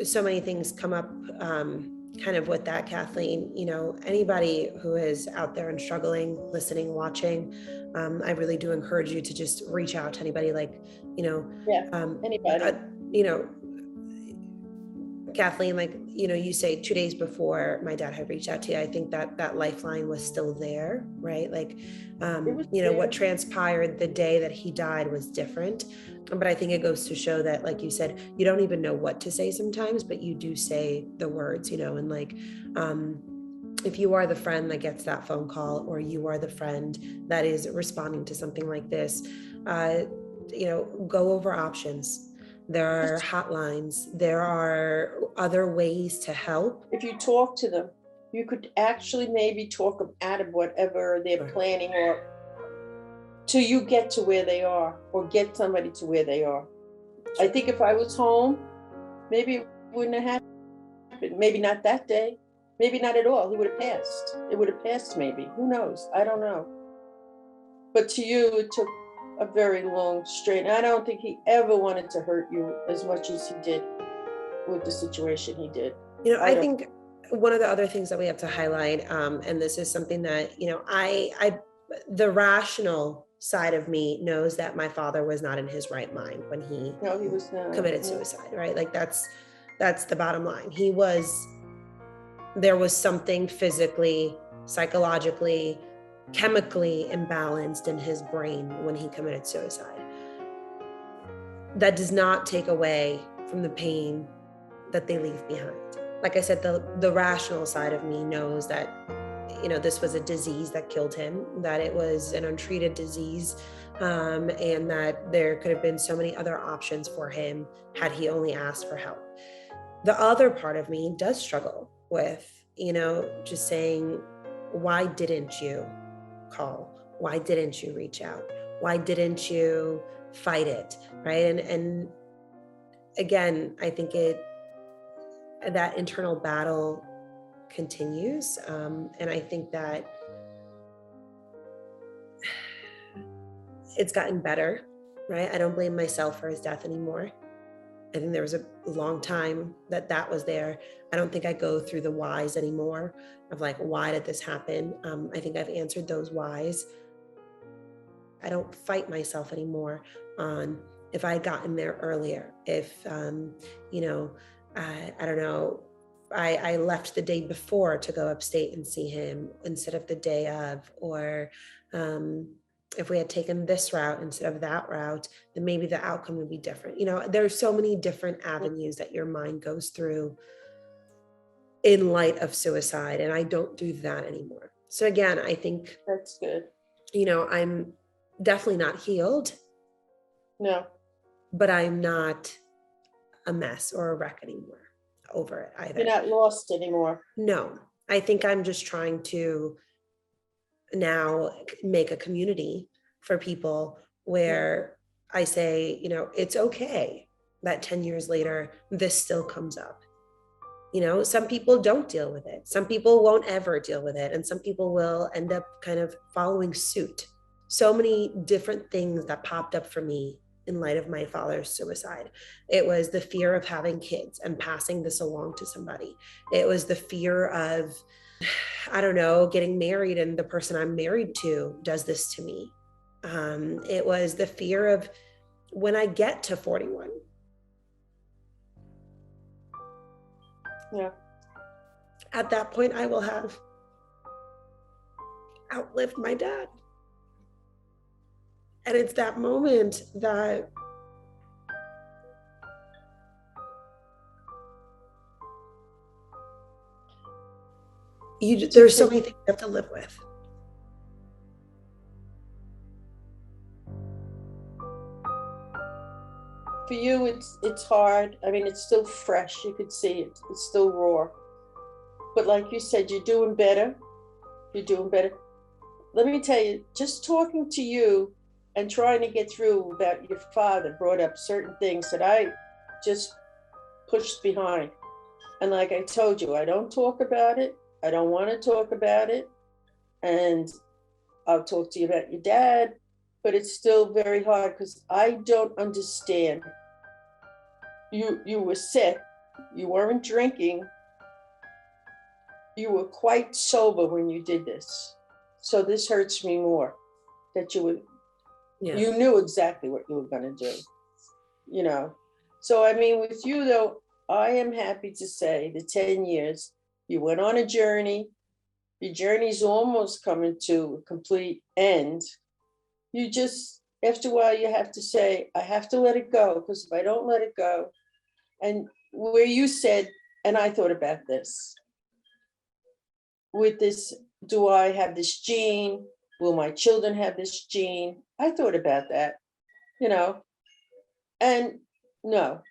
So many things come up kind of with that, Kathleen. Anybody who is out there and struggling, listening, watching, I really do encourage you to just reach out to anybody, anybody. Kathleen, you say 2 days before my dad had reached out to you, I think that lifeline was still there, right? What transpired the day that he died was different. But I think it goes to show that, like you said, you don't even know what to say sometimes, but you do say the words, if you are the friend that gets that phone call, or you are the friend that is responding to something like this, go over options. There are hotlines. There are other ways to help. If you talk to them, you could actually maybe talk them out of whatever they're planning, or till you get to where they are, or get somebody to where they are. I think if I was home, maybe it wouldn't have happened. Maybe not that day. Maybe not at all. He would have passed. It would have passed maybe. Who knows? I don't know. But to you, it took a very long strain. I don't think he ever wanted to hurt you as much as he did with the situation he did. I think one of the other things that we have to highlight, and this is something that, the rational side of me knows that my father was not in his right mind when he was not committed suicide, right? That's the bottom line. There was something physically, psychologically, chemically imbalanced in his brain when he committed suicide. That does not take away from the pain that they leave behind. Like I said, the rational side of me knows that, this was a disease that killed him, that it was an untreated disease, and that there could have been so many other options for him had he only asked for help. The other part of me does struggle with, just saying, why didn't you call? Why didn't you reach out? Why didn't you fight it? Right. And again, I think that internal battle continues. And I think that it's gotten better, right? I don't blame myself for his death anymore. I think there was a long time that was there. I don't think I go through the whys anymore of why did this happen? I think I've answered those whys. I don't fight myself anymore on if I had gotten there earlier, if, I don't know, I left the day before to go upstate and see him instead of the day of, or, if we had taken this route instead of that route, then maybe the outcome would be different. There's so many different avenues that your mind goes through in light of suicide. And I don't do that anymore. So again, I think That's good. I'm definitely not healed, No, but I'm not a mess or a wreck anymore over it either. you're not lost anymore. No, I think I'm just trying to now make a community for people where I say, it's okay that 10 years later, this still comes up. Some people don't deal with it. Some people won't ever deal with it. And some people will end up kind of following suit. So many different things that popped up for me in light of my father's suicide. It was the fear of having kids and passing this along to somebody. It was the fear of, I don't know, getting married and the person I'm married to does this to me. It was the fear of when I get to 41. Yeah. At that point, I will have outlived my dad. And it's that moment that there's so many things you have to live with. For you, it's hard. I mean, it's still fresh. You could see it. It's still raw. But like you said, you're doing better. You're doing better. Let me tell you, just talking to you and trying to get through about your father brought up certain things that I just pushed behind. And like I told you, I don't talk about it. I don't want to talk about it. And I'll talk to you about your dad, but it's still very hard because I don't understand. You were sick. You weren't drinking. You were quite sober when you did this. So this hurts me more that you knew exactly what you were going to do, So, I mean, with you, though, I am happy to say the 10 years, you went on a journey. Your journey's almost coming to a complete end. You just, after a while, you have to say, I have to let it go, because if I don't let it go, and where you said, and I thought about this, with this, do I have this gene? Will my children have this gene? I thought about that, and no,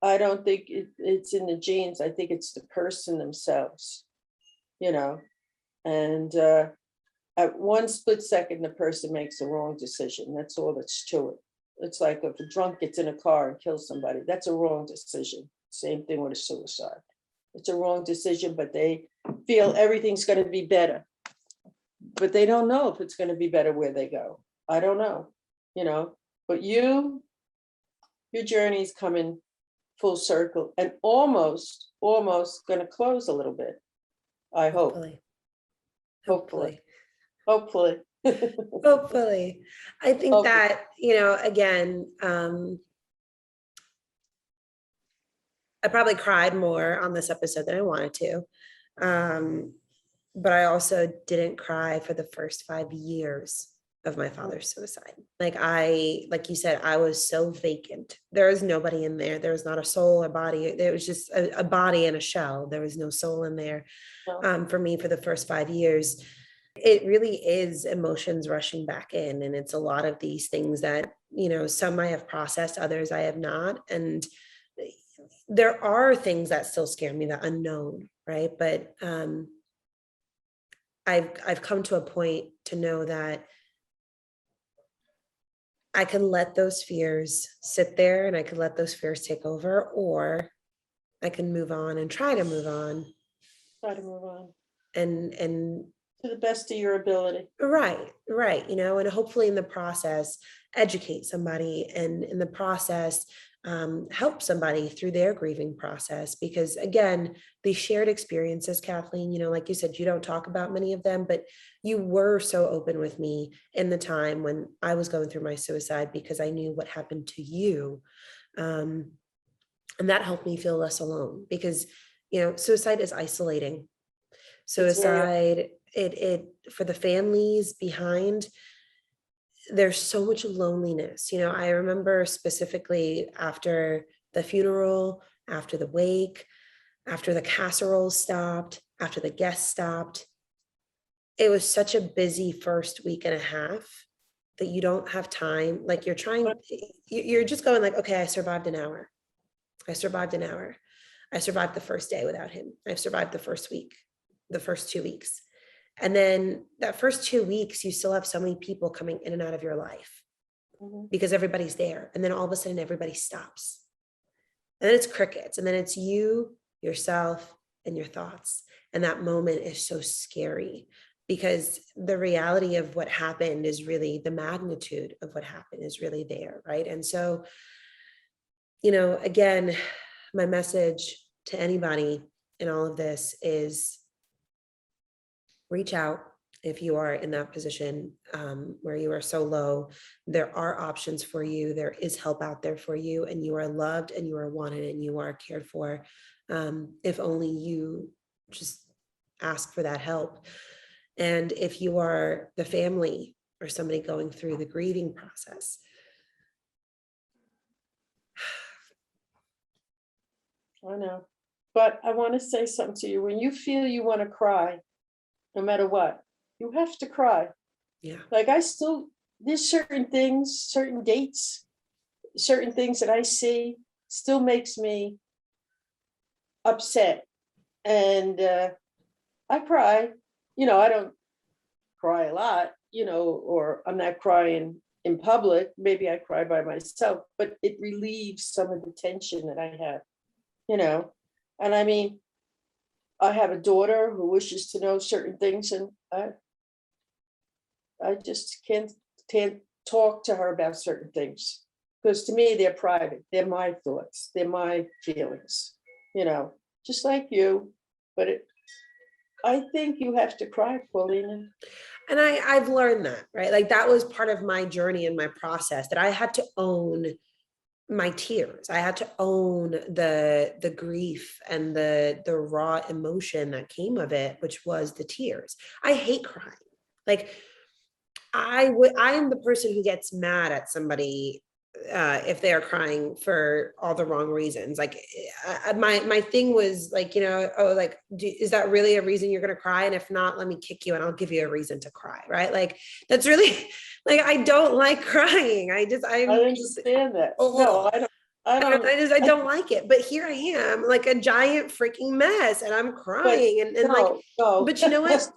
I don't think it's in the genes. I think it's the person themselves, and at one split second, the person makes a wrong decision. That's all that's to it. It's like if a drunk gets in a car and kills somebody, that's a wrong decision. Same thing with a suicide. It's a wrong decision, but they feel everything's going to be better. But they don't know if it's going to be better where they go. I don't know, but your journey's coming full circle and almost going to close a little bit. I hope. Hopefully. Hopefully. I think that, again, I probably cried more on this episode than I wanted to. But I also didn't cry for the first 5 years of my father's suicide. Like you said, I was so vacant. There was nobody in there. There was not a soul or body. There was just a body and a shell. There was no soul in there for me for the first 5 years. It really is emotions rushing back in. And it's a lot of these things that, some I have processed, others I have not. And there are things that still scare me, the unknown, right? But I've come to a point to know that I can let those fears sit there and I can let those fears take over, or I can move on and try to move on. And to the best of your ability. Right. And hopefully in the process, educate somebody, and in the process, help somebody through their grieving process. Because again, these shared experiences, Kathleen, like you said, you don't talk about many of them, but you were so open with me in the time when I was going through my suicide, because I knew what happened to you. And that helped me feel less alone, because, suicide is isolating. Suicide, it for the families behind, there's so much loneliness. I remember specifically after the funeral, after the wake, after the casserole stopped, after the guests stopped, it was such a busy first week and a half that you don't have time. Like you're just going like, okay, I survived an hour. I survived an hour. I survived the first day without him. I've survived the first week, the first 2 weeks. And then that first 2 weeks, you still have so many people coming in and out of your life because everybody's there. And then all of a sudden everybody stops. And then it's crickets. And then it's you, yourself, and your thoughts. And that moment is so scary because the reality of what happened is really, the magnitude of what happened is really there, right? And so, again, my message to anybody in all of this is reach out if you are in that position where you are so low. There are options for you. There is help out there for you, and you are loved and you are wanted and you are cared for. If only you just ask for that help. And if you are the family or somebody going through the grieving process, I know, but I want to say something to you. When you feel you want to cry, no matter what, you have to cry. yeah, Like there's certain things, certain dates, certain things that I see still makes me upset. And I cry, I don't cry a lot, or I'm not crying in public. Maybe I cry by myself, but it relieves some of the tension that I have, and I mean, I have a daughter who wishes to know certain things, and I just can't talk to her about certain things because to me they're private. They're my thoughts. They're my feelings. Just like you. But I think you have to cry, Paulina. and I've learned that, right? Like that was part of my journey and my process, that I had to own my tears. I had to own the grief and the raw emotion that came of it, which was the tears. I hate crying. Like I am the person who gets mad at somebody if they are crying for all the wrong reasons. Like my thing was like, is that really a reason you're going to cry? And if not, let me kick you and I'll give you a reason to cry. Right. Like that's really like, I don't like crying. I understand that. No, I don't like it, but here I am like a giant freaking mess and I'm crying and no. But you know what?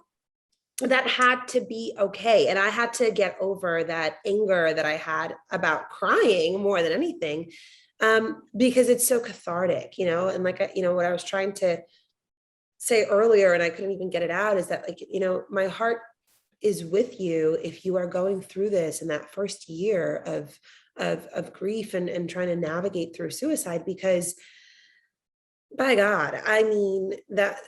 That had to be okay. And I had to get over that anger that I had about crying more than anything, because it's so cathartic, and like, what I was trying to say earlier, and I couldn't even get it out, is that like, my heart is with you if you are going through this in that first year of grief and trying to navigate through suicide, because by God, I mean that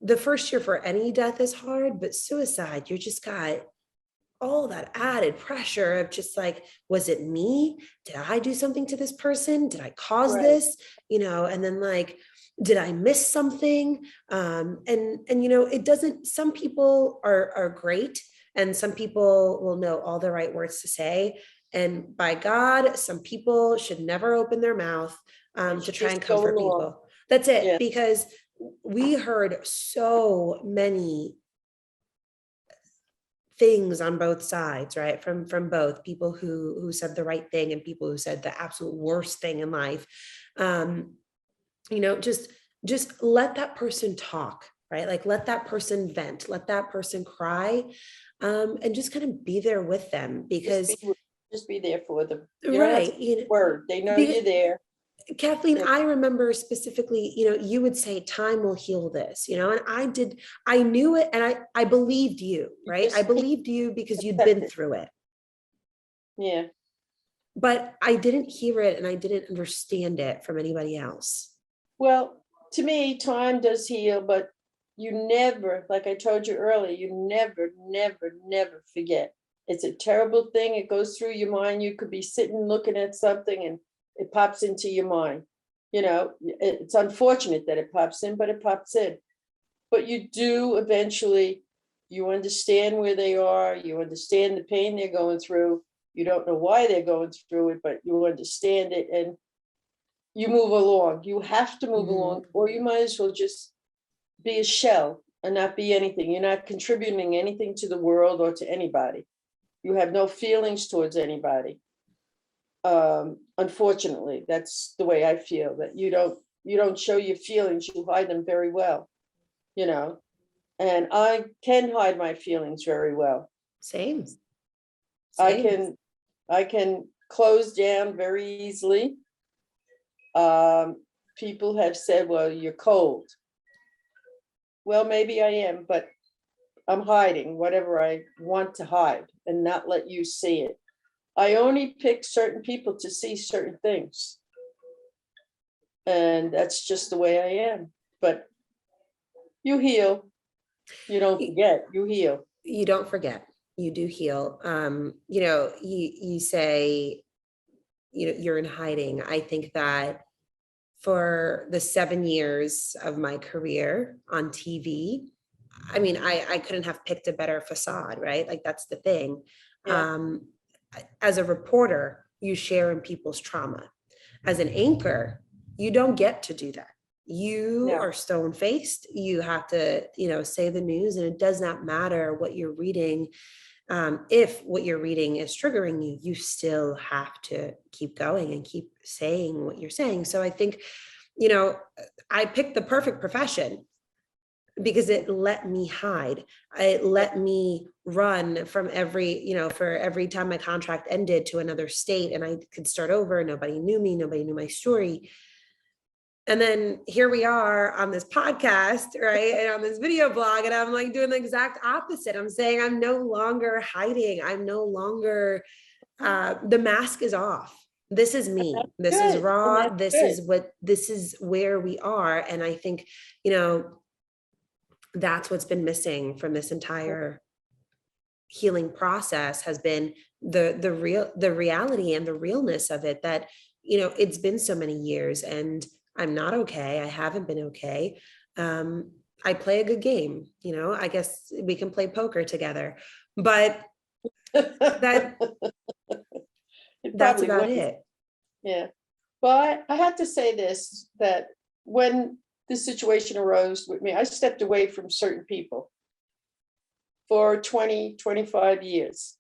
the first year for any death is hard, but suicide, you just got all that added pressure of just like, was it me? Did I do something to this person? Did I cause this? And then like, did I miss something? And it doesn't, some people are great. And some people will know all the right words to say. And by God, some people should never open their mouth to try and comfort people. That's it. Yeah. Because we heard so many things on both sides, right? From both people who said the right thing and people who said the absolute worst thing in life. Just let that person talk, right? Like let that person vent, let that person cry, and just kind of be there with them, because just be there for them. Right. Word. They know you're there. Kathleen, I remember specifically, you would say time will heal this, and I knew it. And I believed you, right? I believed you because you'd been through it. Yeah. But I didn't hear it and I didn't understand it from anybody else. Well, to me, time does heal, but you never, like I told you earlier, you never, never, never forget. It's a terrible thing. It goes through your mind. You could be sitting looking at something and it pops into your mind. It's unfortunate that it pops in, but it pops in. But you do eventually, you understand where they are, you understand the pain they're going through, You don't know why they're going through it, but you understand it and you move along. You have to move along, or you might as well just be a shell and not be anything. You're not contributing anything to the world or to anybody. You have no feelings towards anybody. Unfortunately, that's the way I feel, that you don't show your feelings, you hide them very well, you know. And I can hide my feelings very well. Same. I can close down very easily. People have said, well, you're cold. Well, maybe I am, but I'm hiding whatever I want to hide and not let you see it. I only pick certain people to see certain things. And that's just the way I am. But you heal. You don't forget, you heal. You don't forget. You do heal. You know, you say, you know, you're in hiding. I think that for the 7 years of my career on TV, I mean, I couldn't have picked a better facade, right? Like, that's the thing. Yeah. As a reporter, you share in people's trauma. As an anchor, you don't get to do that. You are stone faced. You have to, you know, say the news, and it does not matter what you're reading. If what you're reading is triggering you, you still have to keep going and keep saying what you're saying. So I think, you know, I picked the perfect profession because it let me hide. It let me run from every, you know, for every time my contract ended to another state and I could start over. Nobody knew me. Nobody knew my story. And then here we are on this podcast, right? And on this video blog, and I'm like doing the exact opposite. I'm saying I'm no longer hiding. I'm no longer, the mask is off. This is me. This is raw. This is where we are. And I think, you know, that's what's been missing from this entire healing process has been the reality and the realness of it, that, you know, it's been so many years and I'm not okay. I haven't been okay. I play a good game, you know, I guess we can play poker together, but that's about it. Yeah. Well, I have to say this, that when this situation arose with me, I stepped away from certain people for 20, 25 years.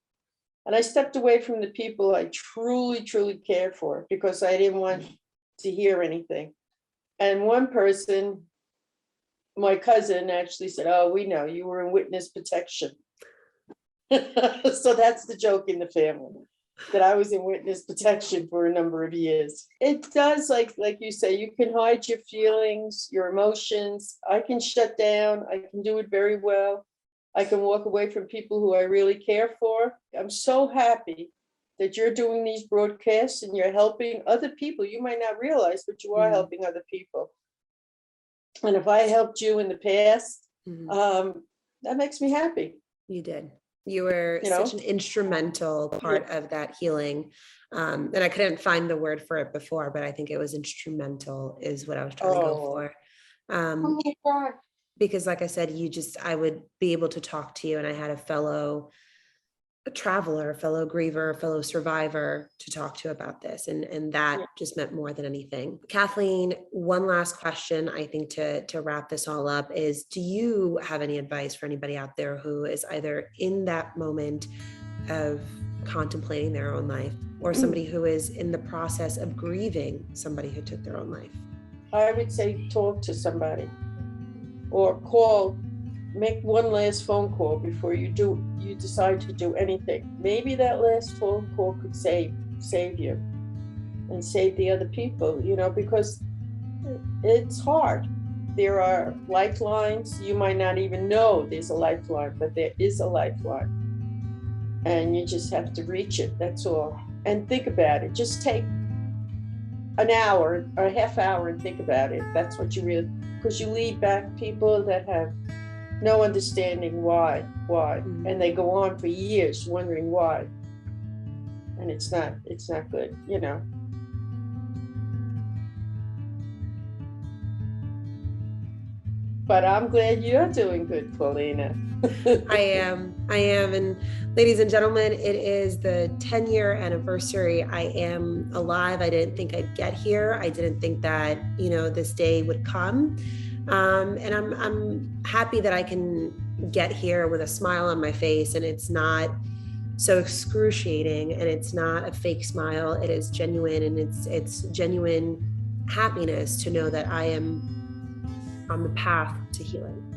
And I stepped away from the people I truly, truly cared for because I didn't want to hear anything. And one person, my cousin, actually said, oh, we know you were in witness protection. So that's the joke in the family, that I was in witness protection for a number of years. It does, like you say, you can hide your feelings, your emotions. I can shut down. I can do it very well. I can walk away from people who I really care for. I'm so happy that you're doing these broadcasts and you're helping other people. You might not realize, but you are helping other people. And if I helped you in the past, that makes me happy. You did. You were such an instrumental part of that healing. And I couldn't find the word for it before, but I think it was instrumental is what I was trying to go for. Oh my God. Because like I said, I would be able to talk to you, and I had a fellow traveler, a fellow griever, a fellow survivor to talk to about this. And that just meant more than anything. Kathleen, one last question, I think to wrap this all up is, do you have any advice for anybody out there who is either in that moment of contemplating their own life, or somebody who is in the process of grieving somebody who took their own life? I would say talk to somebody or call. Make one last phone call before you decide to do anything. Maybe that last phone call could save you and save the other people, you know, because it's hard. There are lifelines. You might not even know there's a lifeline, but there is a lifeline. And you just have to reach it, that's all. And think about it. Just take an hour or a half hour and think about it. That's what you really, because you lead back people that have no understanding why, and they go on for years wondering why, and it's not good, you know. But I'm glad you're doing good, Paulina. I am. And ladies and gentlemen, it is the 10-year anniversary. I am alive. I didn't think I'd get here. I didn't think that, this day would come. And I'm happy that I can get here with a smile on my face, and it's not so excruciating, and it's not a fake smile. It is genuine, and it's genuine happiness to know that I am on the path to healing.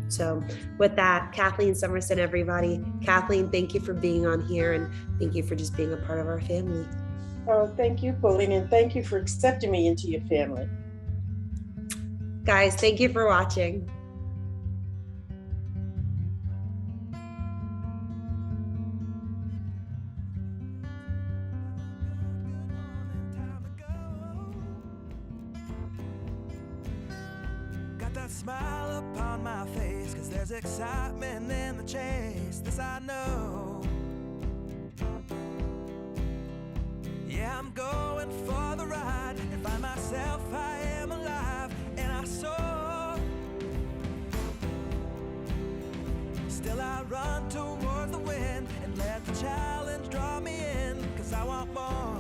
So with that, Kathleen Summerson, everybody. Kathleen, thank you for being on here, and thank you for just being a part of our family. Oh, thank you, Paulina, and thank you for accepting me into your family. Guys, thank you for watching. Got that smile upon my face, 'cause there's excitement in the chase, this I know. Yeah, I'm going for the ride and find myself, I am alive, and I soar. Still I run towards the wind and let the challenge draw me in, 'cause I want more.